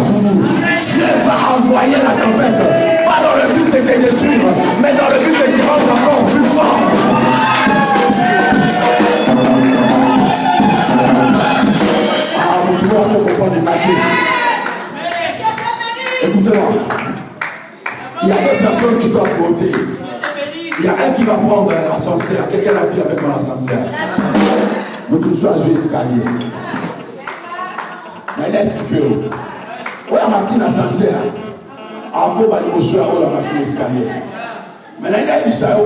sur nous. Dieu va envoyer la tempête, pas dans le but de te détruire, mais dans le but de te rendre encore plus fort. Ah, mais tu vois, je comprends les matières. Écoutez-moi. Il y a deux personnes qui doivent monter. Il y a un qui va prendre l'ascenseur. Quelqu'un a dit avec moi l'ascenseur. Nous tous sommes à escalier. Mais laisse que où la matinée l'ascenseur. Encore pas de monsieur où la matinée l'escalier. Mais là il y a ça où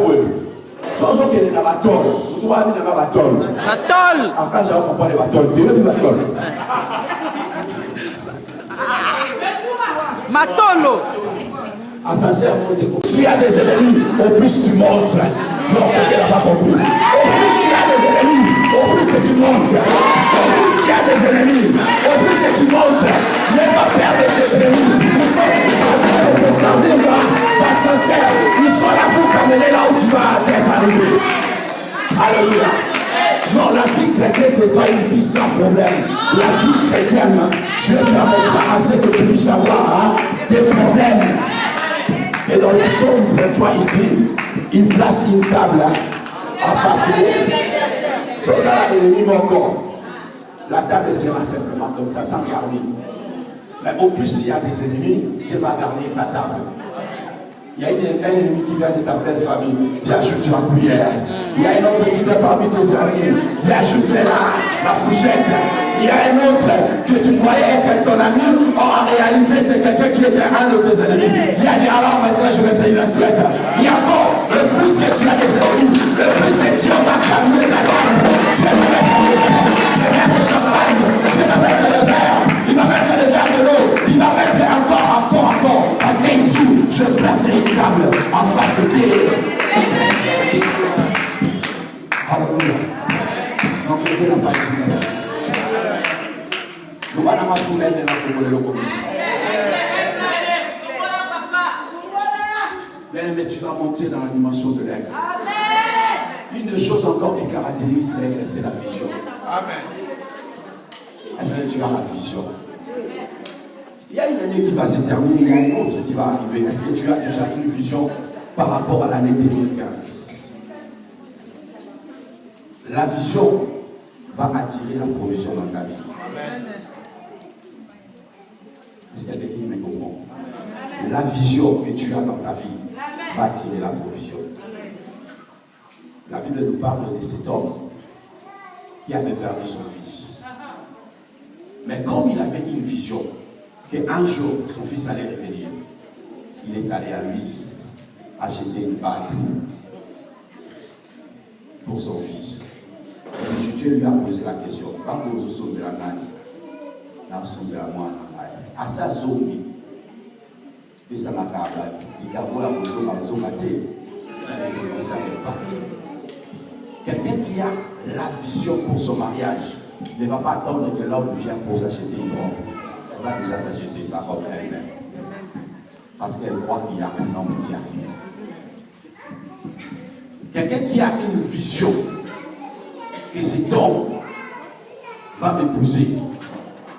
sans qu'il y ait la batole. Vous doit aller dans la batole. Batole. Après j'ai compris les batoles. Tu veux du batole. Matolo. Ascenseur monte. S'il y a des ennemis, au plus tu montes. Non, quelqu'un n'a pas compris. Au plus il y a des ennemis, au plus tu montes. Au plus il y a des ennemis, au plus tu montes. N'aie pas peur de tes ennemis. Ils sont là pour te servir d'ascenseur. Ils sont là pour t'amener là où tu vas être arrivé. Alléluia. Non, la vie chrétienne, ce n'est pas une vie sans problème. La vie chrétienne, Dieu permettra à ce que tu puisses avoir des problèmes. Et dans le psaume 23, il dit, il place une table en face de lui. Sans à l'ennemi encore. La table sera simplement comme ça, sans garnir. Mais au plus il y a des ennemis, Dieu va garnir ta table. Il y a un ennemi qui vient de ta belle famille, Dieu ajoute la cuillère. Il y a un autre qui vient parmi tes amis, Dieu ajoute la fourchette. Il y a un autre que tu croyais être ton ami, or en réalité c'est quelqu'un qui était un de tes ennemis. Dieu a dit alors maintenant je vais te donner l'assiette. Il y a encore, le plus que tu as des ennemis, le plus que Dieu va calmer ta table. Dieu va mettre des verres de champagne, Dieu va mettre des verres, il va mettre des verres de l'eau, il va mettre encore. Parce qu'il dit, je placerai une table en face de tes. Alléluia. Donc, Dieu n'a pas dit. Nous allons soumettre dans ce monde. Bien-aimé, tu vas monter dans la dimension de l'aigle. Une des choses encore qui caractérise l'aigle, c'est la vision. Amen. Est-ce que tu as la vision? Il y a une année qui va se terminer, il y a une autre qui va arriver. Est-ce que tu as déjà une vision par rapport à l'année 2015? La vision va attirer la provision dans ta vie. Amen. Est-ce qu'il y a quelqu'un qui me comprend? La vision que tu as dans ta vie va attirer la provision. La Bible nous parle de cet homme qui avait perdu son fils. Mais comme il avait une vision, qu'un jour son fils allait revenir, il est allé à lui acheter une bague pour son fils. Et puis Dieu lui a posé la question, quand vous sommes de la nani, là vous sommes de la moine, à sa zone, et ça m'a carré, il a beau la position dans la zone à terre, ça ne savait pas. Quelqu'un qui a la vision pour son mariage ne va pas attendre que l'homme vienne pour s'acheter une robe. Elle va déjà s'acheter sa robe elle-même. Parce qu'elle croit qu'il y a un homme qui arrive. Quelqu'un qui a une vision que cet homme va m'épouser,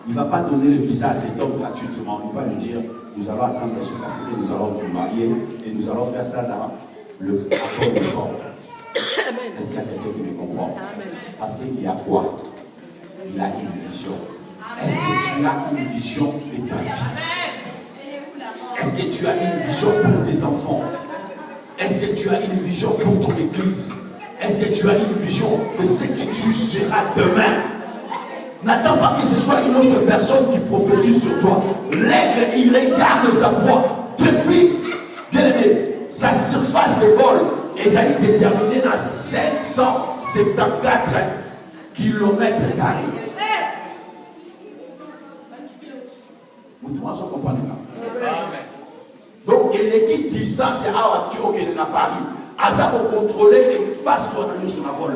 il ne va pas donner le visa à cet homme gratuitement. Il va lui dire, nous allons attendre jusqu'à ce que nous allons nous marier et nous allons faire ça dans le accord de forme. Est-ce qu'il y a quelqu'un qui me comprend? Parce qu'il y a quoi? Il a une vision. Est-ce que tu as une vision de ta vie? Est-ce que tu as une vision pour tes enfants? Est-ce que tu as une vision pour ton église? Est-ce que tu as une vision de ce que tu seras demain? N'attends pas que ce soit une autre personne qui prophétise sur toi. L'aigle, il regarde sa proie depuis, bien aimé, sa surface de vol. Et ça est déterminé dans 774 km carrés. Vous tous comprenez là. Donc, il est qui distance à Wakio qui n'a pas eu. Asa pour contrôler l'espace sur la vol.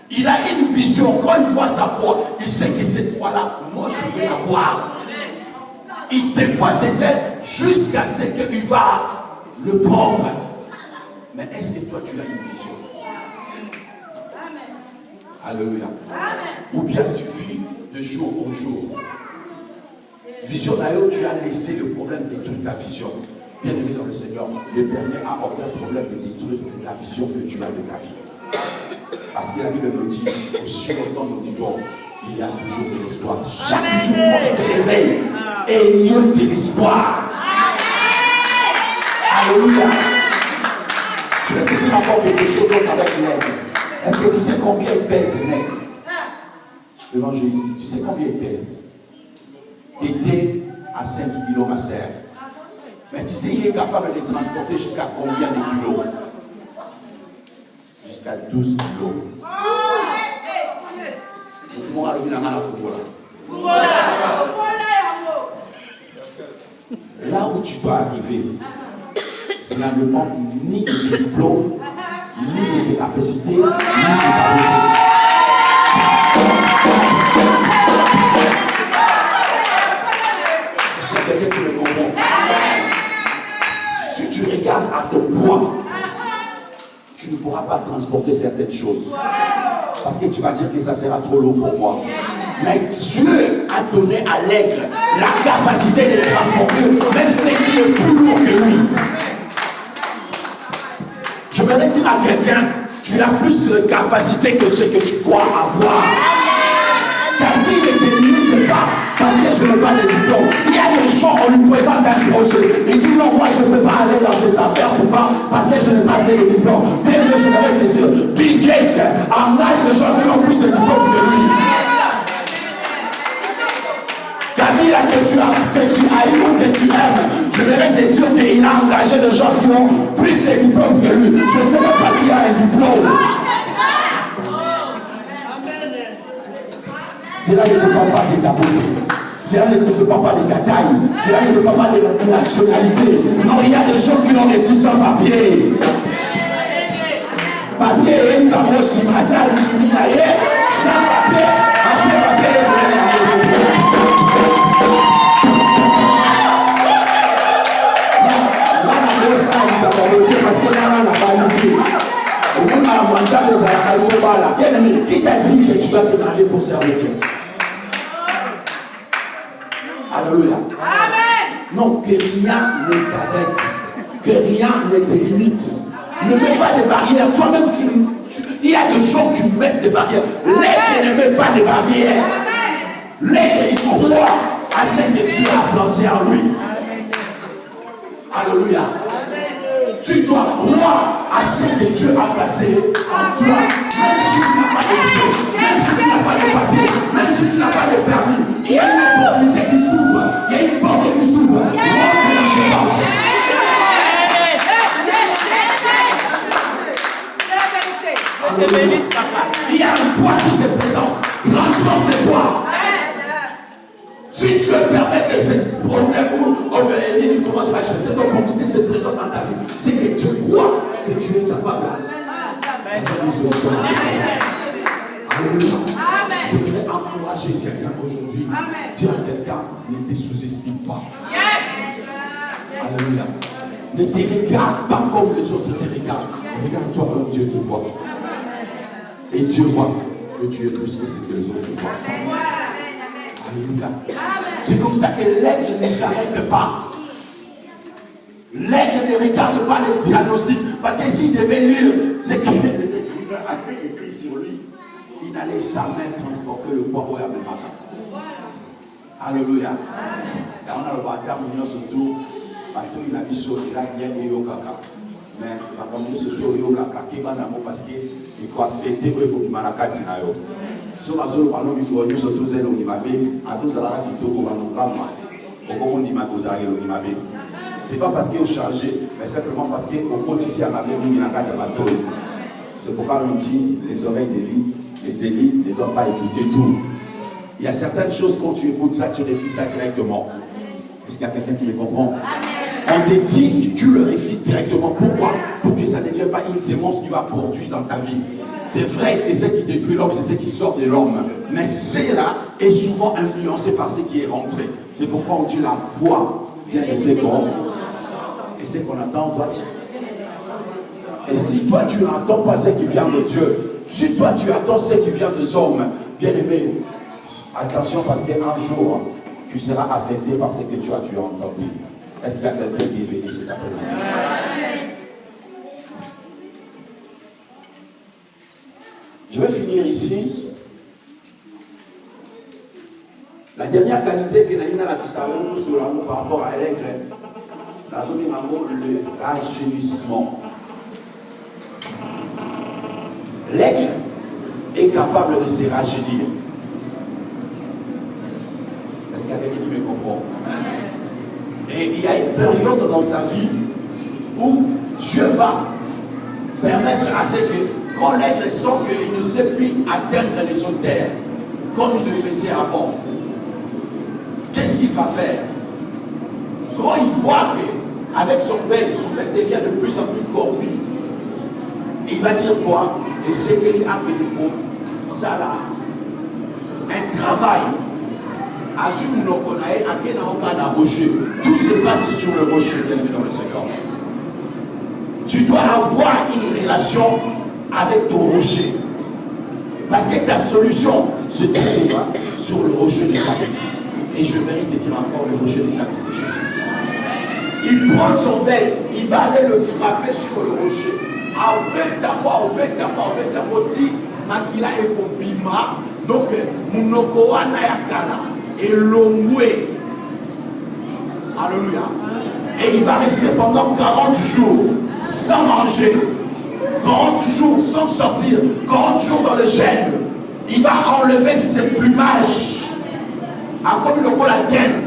Il a une vision. Quand il voit sa proie, il sait que cette proie-là, moi je vais la voir. Il déploie ses ailes jusqu'à ce qu'il va le prendre. Mais est-ce que toi tu as une vision? Alléluia. Ou bien tu vis de jour au jour. Vision d'ailleurs, tu as laissé le problème détruire ta vision. Bien aimé dans le Seigneur, ne permet à aucun problème de détruire la vision que tu as de ta vie. Parce que la Bible me dit, aussi longtemps nous vivons, il y a toujours de l'espoir. Chaque jour, quand tu te réveilles, ayons de l'espoir. Alléluia. Je vais te dire encore quelque chose avec l'aigle. Est-ce que tu sais combien il pèse l'aigle? L'évangéliste, tu sais combien il pèse? De 2 à 5 kilos, ma sœur. Mais tu sais, il est capable de transporter jusqu'à combien de kilos? Jusqu'à 12 kilos. Comment on la main à football? Là où tu dois arriver, cela ne dépend ni de tes diplômes, ni de tes capacités, ni de ta beauté. Est-ce qu'il y a quelqu'un qui me comprend? Si tu regardes à ton poids, tu ne pourras pas transporter certaines choses. Parce que tu vas dire que ça sera trop lourd pour moi. Mais Dieu a donné à l'aigle la capacité de transporter même ce qui est plus lourd que lui. Je voudrais dire à quelqu'un, tu as plus de capacité que ce que tu crois avoir. Ta vie ne te limite pas parce que je n'ai pas de diplôme. Il y a des gens, on lui présente un projet. Il dit non, moi je ne peux pas aller dans cette affaire. Pourquoi? Parce que je n'ai pas assez de diplôme. Bien aimé, je voudrais te dire, Bill Gates en a des gens qui ont plus de diplôme que lui. Camille, que tu haïs ou que tu aimes, je voudrais te dire qu'il a engagé des gens qui ont plus de diplôme que lui. Je ne sais même pas s'il y a un diplôme. Cela ne dépend pas de ta beauté. Cela ne dépend pas de ta taille. Cela ne dépend pas de la nationalité. Non, il y a des gens qui ont des 600 papiers. Papier, il va aussi masser, il va sans papier, après papier. Là, la grosse taille, il va bloquer parce que là, on n'a pas l'idée. Et même à manger les arabes, il faut pas là. Bien aimé, qui t'a dit que tu dois te marier pour servir Dieu? Alléluia. Amen. Non, que rien ne t'arrête, que rien ne te limite. Ne mets pas de barrières. Toi-même, il y a des gens qui mettent des barrières. L'aigle ne met pas de barrières. L'aigle, il croit à ce que Dieu a placé en lui. Alléluia. Tu dois croire à ce que Dieu a placé en toi. Même si tu n'as pas de diplôme, même si tu n'as pas de papier, même si tu n'as pas de permis, il y a une opportunité qui s'ouvre, il y a une porte qui s'ouvre. Rentre dans ces portes. Il y a un poids qui se présente. Transporte ce poids. Si Dieu permet que ce problème ou cette opportunité se présente dans ta vie, c'est que tu crois que tu es capable. Alléluia. Je voudrais encourager quelqu'un aujourd'hui. Dire à quelqu'un, ne te sous-estime pas. Alléluia. Ne te regarde pas comme les autres te regardent. Regarde-toi comme Dieu te voit. Et Dieu voit que tu es plus que ce que les autres voient. Alléluia. C'est comme ça que l'aigle ne s'arrête pas. L'aigle ne regarde pas les diagnostics. Parce que s'il devait lire ce que l'écrivain a écrit sur lui, il n'allait jamais transporter le poids au Yamemaka. Alléluia. Là, on a le bâtard, on a surtout, il a vu sur les Indiens et au Kaka. Mais on a surtout au Kaka, qui va d'abord parce qu'il faut fêter au Yamemaka. Si on a sur le ballon, il faut surtout zéro au Yamemaka. À tous, à la Kito, on va nous calmer. Au Yamemaka, au Yamemaka. Ce n'est pas parce qu'il est chargé, mais simplement parce qu'on compte ici à ma mère, c'est pourquoi on dit les oreilles d'Élie, les élites ne doivent pas écouter tout. Il y a certaines choses, quand tu écoutes ça, tu refuses ça directement. Est-ce qu'il y a quelqu'un qui me comprend? On te dit que tu le refuses directement. Pourquoi? Pour que ça ne devienne pas une sémence qui va produire dans ta vie. C'est vrai, et ce qui détruit l'homme, c'est ce qui sort de l'homme. Mais cela est souvent influencé par ce qui est rentré. C'est pourquoi on dit la foi vient de ce qu'on. Et ce qu'on attend, toi. Et si toi tu n'attends pas ce qui vient de Dieu, si toi tu attends ce qui vient des hommes, bien aimé, attention parce qu'un jour, tu seras affecté par ce que tu as entendu. Est-ce qu'il y a quelqu'un qui est béni cet après-midi? Je vais finir ici. La dernière qualité que nous avons sur l'amour par rapport à l'aigle, le rajeunissement. L'aigle est capable de se rajeunir. Est-ce qu'il y a quelqu'un qui me comprend? Et il y a une période dans sa vie où Dieu va permettre à ce que, quand l'aigle sent qu'il ne sait plus atteindre les hauteurs comme il le faisait avant, qu'est-ce qu'il va faire? Quand il voit qu'avec son bec devient de plus en plus corpu, il va dire quoi? Et c'est qu'il a appelé pour ça là, un travail. Tout se passe sur le rocher dans le Seigneur. Tu dois avoir une relation avec ton rocher. Parce que ta solution se trouve sur le rocher de ta vie. Et je mérite de dire encore, le rocher de ta vie, c'est Jésus. Il prend son bec, il va aller le frapper sur le rocher. Donc, Munoko Anayakala et Longwe. Alléluia. Et il va rester pendant 40 jours sans manger, 40 jours sans sortir, 40 jours dans le gène. Il va enlever ses plumages. À comme le rôle la tienne,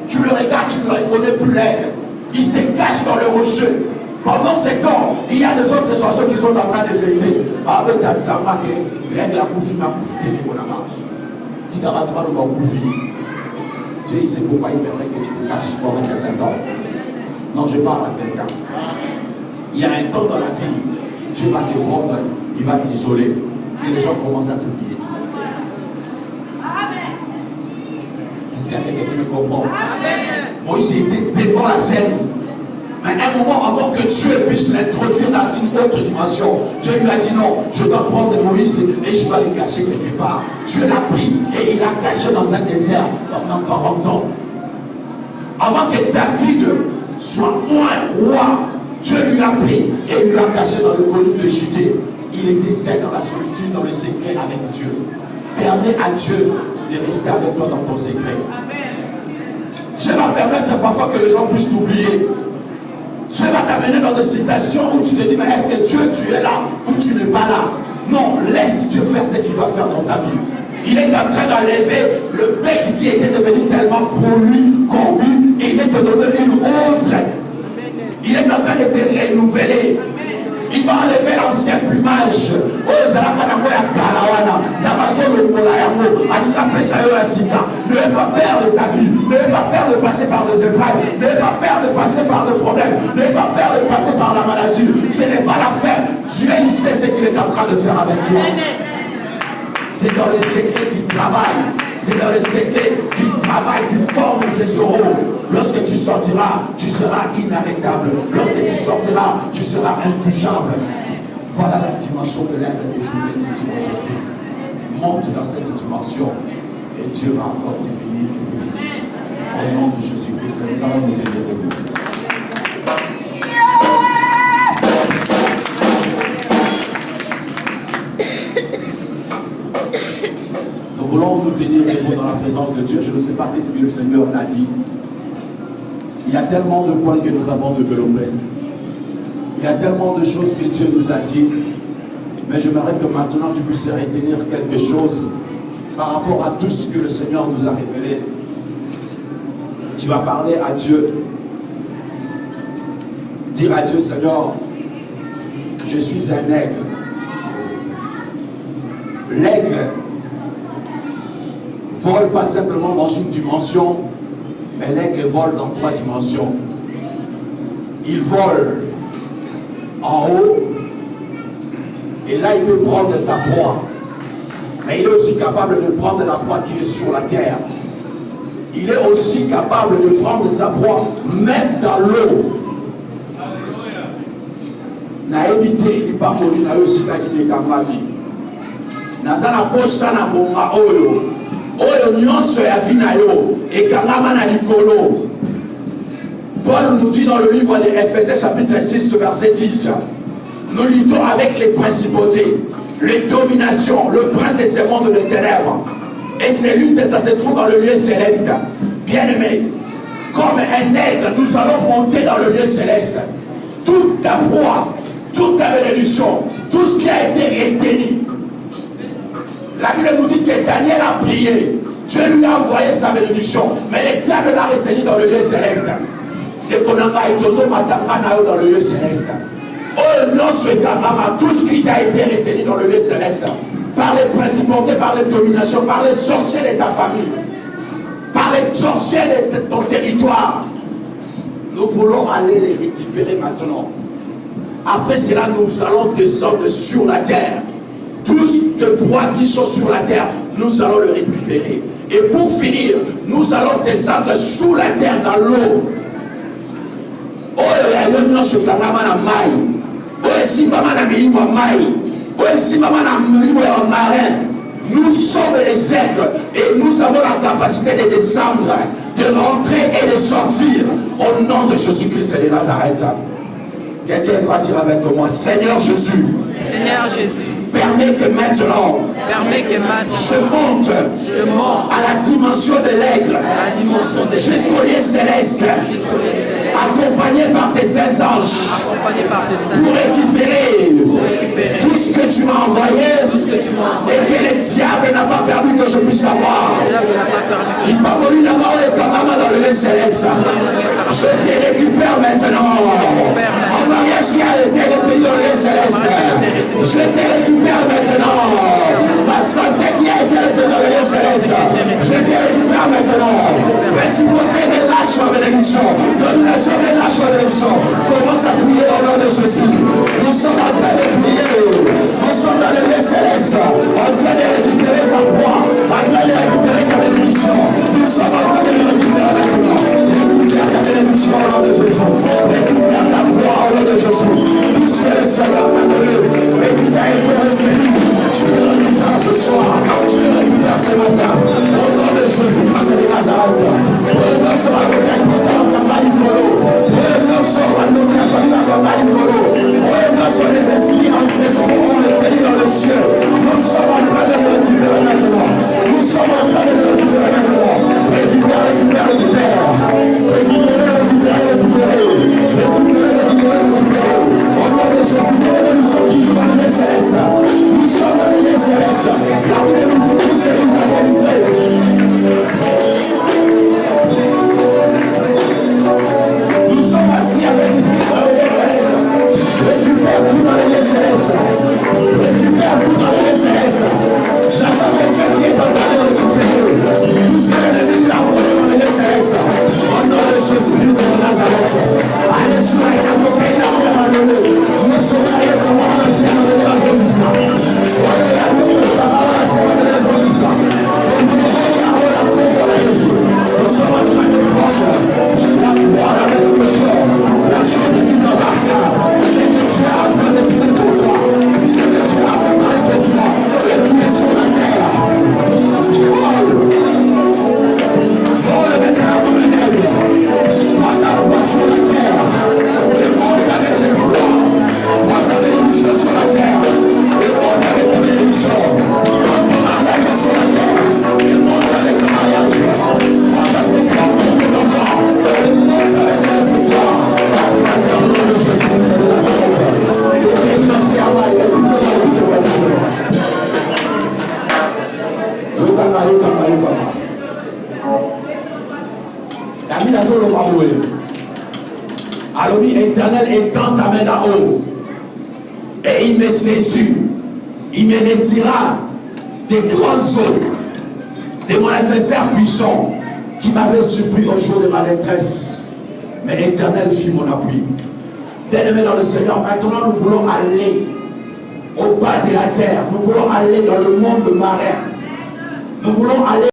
tu le regardes, tu ne reconnais plus l'aigle. Il se cache dans le rocher. Pendant ce temps, il y a des autres oiseaux qui sont en train de fêter. Avec ta tamake, l'aigle a bouffé, ma bouffé, Dieu sait pourquoi il permet que tu te caches pendant un certain temps. Non, je parle à quelqu'un. Il y a un temps dans la vie, Dieu va te prendre, il va t'isoler, et les gens commencent à t'oublier. Est-ce qu'il y a quelqu'un qui me comprend? Moïse était devant la scène. Mais à un moment, avant que Dieu puisse l'introduire dans une autre dimension, Dieu lui a dit non, je dois prendre Moïse et je dois le cacher quelque part. Dieu l'a pris et il l'a caché dans un désert pendant 40 ans. Avant que David soit roi, Dieu lui a pris et lui a caché dans le colline de Judée. Il était seul dans la solitude, dans le secret avec Dieu. Permets à Dieu de rester avec toi dans ton secret. Dieu va permettre parfois que les gens puissent t'oublier. Dieu va t'amener dans des situations où tu te dis, mais est-ce que Dieu, tu es là ou tu n'es pas là? Non, laisse Dieu faire ce qu'il va faire dans ta vie. Il est en train d'enlever le bec qui était devenu tellement pour lui, corbu, et il va te donner une autre. Il est en train de te renouveler. Il va enlever l'ancien plumage. N'ayez pas peur de ta vie. N'ayez pas peur de passer par des épreuves. N'ayez pas peur de passer par des problèmes. N'ayez pas peur de passer par la maladie. Ce n'est pas la fin. Dieu, il sait ce qu'il est en train de faire avec toi. C'est dans les secrets qu'il travaille. C'est dans les secrets qu'il travaille, qu'il forme ses euros. Lorsque tu sortiras, tu seras inarrêtable. Lorsque tu sortiras, tu seras intouchable. Voilà la dimension de l'aigle que je voulais te dire aujourd'hui. Monte dans cette dimension et Dieu va encore te bénir et te bénir. Au nom de Jésus-Christ, nous allons nous tenir debout. Nous voulons nous tenir debout dans la présence de Dieu. Je ne sais pas ce que le Seigneur t'a dit. Il y a tellement de points que nous avons développés. Il y a tellement de choses que Dieu nous a dit. Mais j'aimerais que maintenant tu puisses retenir quelque chose par rapport à tout ce que le Seigneur nous a révélé. Tu vas parler à Dieu. Dire à Dieu, Seigneur, je suis un aigle. L'aigle vole pas simplement dans une dimension, mais l'aigle vole dans 3 dimensions. Il vole en haut, et là il peut prendre sa proie. Mais il est aussi capable de prendre la proie qui est sur la terre. Il est aussi capable de prendre sa proie même dans l'eau. Na évité, il pas mourir, na aussi qui est capable. Na zana posa na monga oyo. Oyo nyonso ya vinayo ekangama na likolo. Paul nous dit dans le livre de Ephésiens chapitre 6 verset 10, nous luttons avec les principautés, les dominations, le prince de ce monde de ténèbres. Et ces luttes, ça se trouve dans le lieu céleste. Bien-aimés, comme un aigle, nous allons monter dans le lieu céleste. Toute ta proie, toute ta bénédiction, tout ce qui a été retenu. La Bible nous dit que Daniel a prié. Dieu lui a envoyé sa bénédiction. Mais le diable l'a retenu dans le lieu céleste. Et qu'on a dans le lieu céleste. Tout ce qui t'a été retenu dans le lieu céleste, par les principautés, par les dominations, par les sorciers de ta famille, par les sorciers de ton territoire, nous voulons aller les récupérer maintenant. Après cela, nous allons descendre sur la terre. Tous les bois qui sont sur la terre, nous allons le récupérer. Et pour finir, nous allons descendre sous la terre dans l'eau. Nous sommes les aigles et nous avons la capacité de descendre, de rentrer et de sortir au nom de Jésus-Christ de Nazareth. Quelqu'un va dire avec moi, Seigneur Jésus, permets que maintenant, je monte à la dimension de l'aigle, jusqu'au lieu céleste, accompagné par tes saints anges, pour récupérer tout ce que tu m'as envoyé et que le diable n'a pas permis que je puisse avoir. Il m'a voulu d'avoir le maman dans le lieu céleste. Je te récupère maintenant. En mariage qui a été retenu dans le lieu céleste, je te récupère maintenant. Ma santé qui a été retenue dans le lieu céleste, je te récupère maintenant. Principauté de lâche ma bénédiction, domination de lâche ma bénédiction. Commence à prier au nom de Jésus. Nous sommes en train de prier. Nous sommes dans le lieu céleste, en train de récupérer ta foi, en train de récupérer ta bénédiction. Nous sommes en train de le récupérer maintenant. Récupère ta bénédiction au nom de Jésus. Récupère ta foi au nom de Jésus. Tout ce que le Seigneur t'a donné et qui t'a été retenu, tu le récupères ce soir, tu le récupères ce matin. Au nom de Jésus-Christ de Nazareth. Nous sommes à côté de notre malicolo. Nous sommes à notre malicolo. Nous sommes les esprits ancestraux ont été dans le ciel. Nous sommes en train de le récupérer maintenant. Nous sommes en train de le récupérer maintenant. Récupère. Au nom de Jésus, nous sommes toujours dans le céleste. Nous sommes dans le céleste. La Bible nous dit que c'est nous a délivrés. Nous sommes assis avec Christ dans le céleste. Récupère tout dans le céleste. Récupère tout dans le céleste. J'attends quelqu'un qui est en train de récupérer tout ce que l'ennemi a volé dans le céleste. Au nom de Jésus-Christ de Nazareth. Allez sur la carte de paix, là, c'est la manœuvre. Nous sommes allés comme on a fait dans la zone. On est là, nous sommes dans la zone. Nous sommes en train de prendre la gloire, la bénédiction, la chose qui nous appartient. C'est que tu as en train de finir pour toi. C'est que tu as préparé pour toi. Et tu es sur la terre. Vole maintenant comme un aigle. Prends ta voix sur la terre. Et monte avec tes gloires. Prends ta bénédiction sur la terre. Et monte avec ta bénédiction. Prends ton mariage sur la terre. Et monte avec ton mariage. Prends ta question pour tes enfants. Et monte avec elle ce soir. Parce que la terre, au nom de Jésus, nous sommes de la fête. Et merci à moi. Et nous sommes là où tu vas nous. Alors, l'Éternel étend ta main d'en haut et il me saisit, il me retira des grandes eaux de mon adversaire puissant qui m'avait surpris au jour de ma détresse. Mais l'Éternel fut mon appui. Bien-aimés dans le Seigneur, maintenant nous voulons aller au bas de la terre. Nous voulons aller dans le monde marin. Nous voulons aller